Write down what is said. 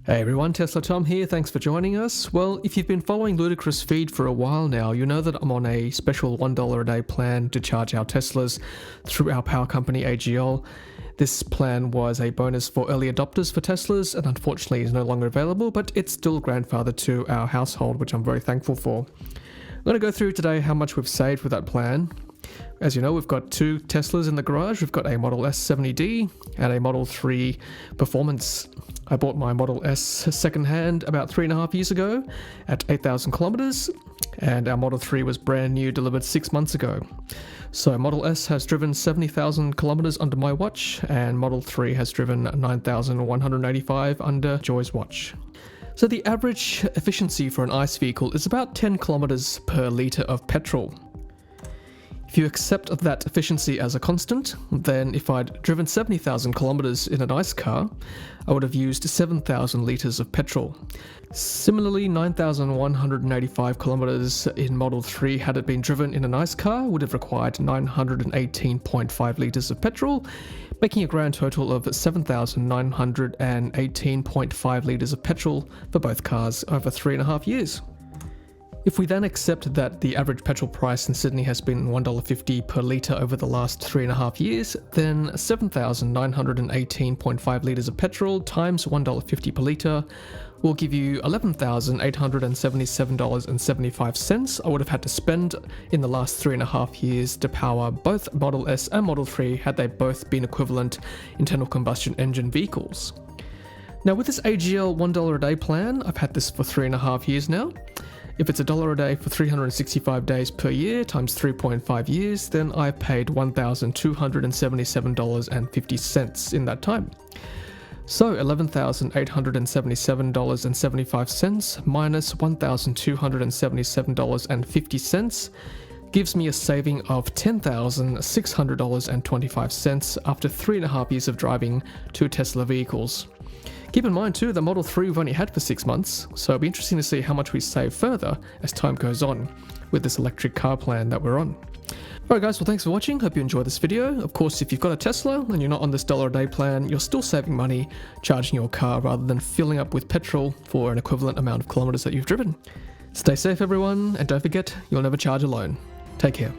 Hey everyone, Tesla Tom here, thanks for joining us. Well, if you've been following Ludicrous Feed for a while now, you know that I'm on a special $1 a day plan to charge our Teslas through our power company AGL. This plan was a bonus for early adopters for Teslas and unfortunately is no longer available, but it's still grandfathered to our household, which I'm very thankful for. I'm going to go through today how much we've saved with that plan. As you know, we've got two Teslas in the garage. We've got a Model S 70D and a Model 3 Performance. I bought my Model S secondhand about 3.5 years ago at 8,000 kilometers, and our Model 3 was brand new, delivered 6 months ago. So Model S has driven 70,000 kilometers under my watch, and Model 3 has driven 9,185 under Joy's watch. So the average efficiency for an ICE vehicle is about 10 kilometers per litre of petrol. If you accept that efficiency as a constant, then if I'd driven 70,000 kilometers in an ICE car, I would have used 7,000 litres of petrol. Similarly, 9,185 kilometers in Model 3 had it been driven in an ICE car would have required 918.5 litres of petrol, making a grand total of 7,918.5 litres of petrol for both cars over 3.5 years. If we then accept that the average petrol price in Sydney has been $1.50 per litre over the last 3.5 years, then 7,918.5 litres of petrol times $1.50 per litre will give you $11,877.75 I would have had to spend in the last 3.5 years to power both Model S and Model 3 had they both been equivalent internal combustion engine vehicles. Now with this AGL $1 a day plan, I've had this for 3.5 years now. If it's $1 a day for 365 days per year times 3.5 years, then I paid $1,277.50 in that time. So $11,877.75 minus $1,277.50 gives me a saving of $10,600.25 after 3.5 years of driving two Tesla vehicles. Keep in mind too, the Model 3 we've only had for 6 months, so it'll be interesting to see how much we save further as time goes on with this electric car plan that we're on. Alright guys, well thanks for watching, hope you enjoyed this video. Of course, if you've got a Tesla and you're not on this $1 a day plan, you're still saving money charging your car rather than filling up with petrol for an equivalent amount of kilometers that you've driven. Stay safe everyone, and don't forget, you'll never charge alone. Take care.